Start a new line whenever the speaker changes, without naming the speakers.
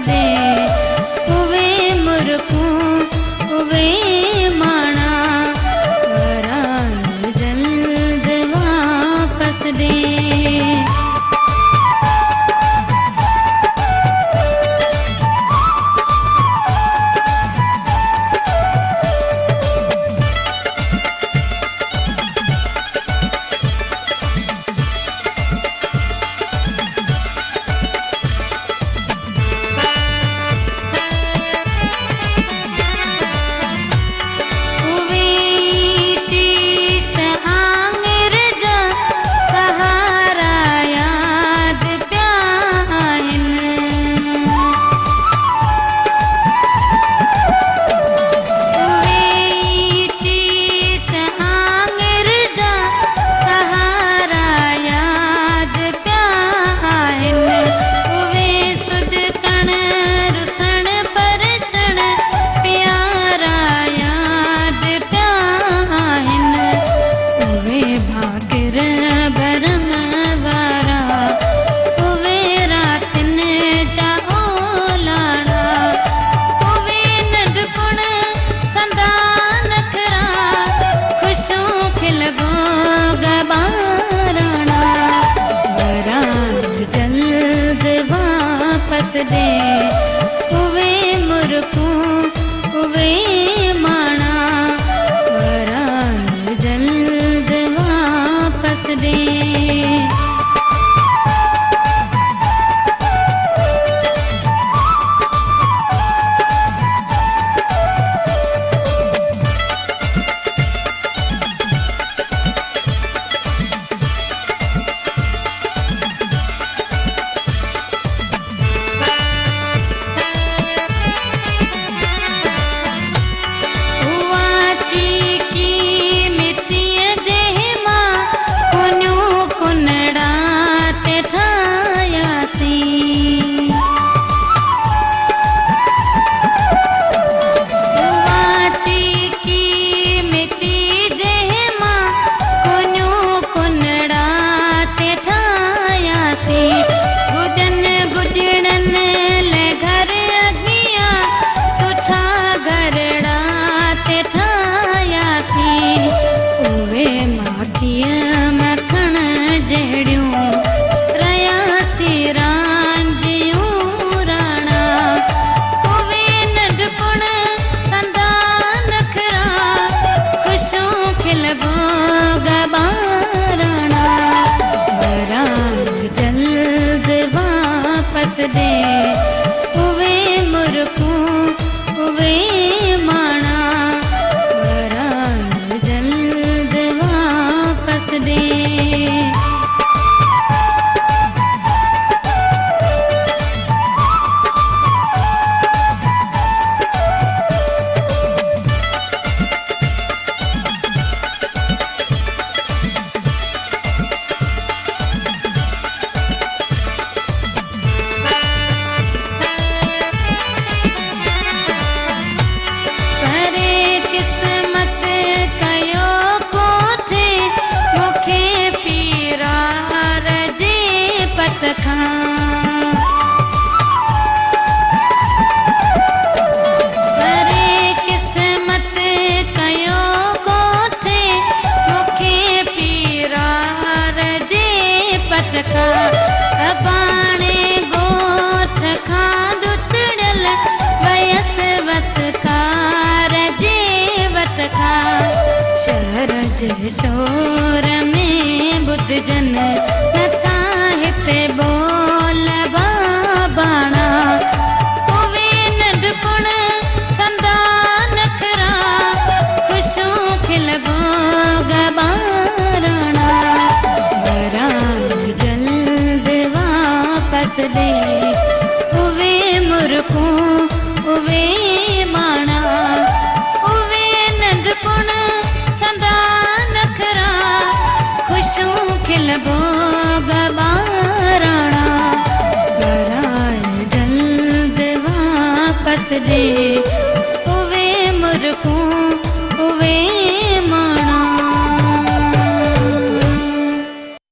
दे उवे मुरकू उवे माना वरा जल्द वापस दे। दे उवे मुरकू उवे माना वरा जल्द वापस दे। दे उवे मुरकू उवे माना वरा जल्द वापस दे। शहर जे शोर में बुध जन नथा हिते बोल बाबाणा उवे नंढपुण संदा नखरा खुशूं खिलबो गबारणा वरा जल्द वापस दे उवे मुरकू उवे माणा उवे नंढपुण संदा नखरा खुशूं खिलबो गबारणा वरा जल्द वापस दे उवे मुरकू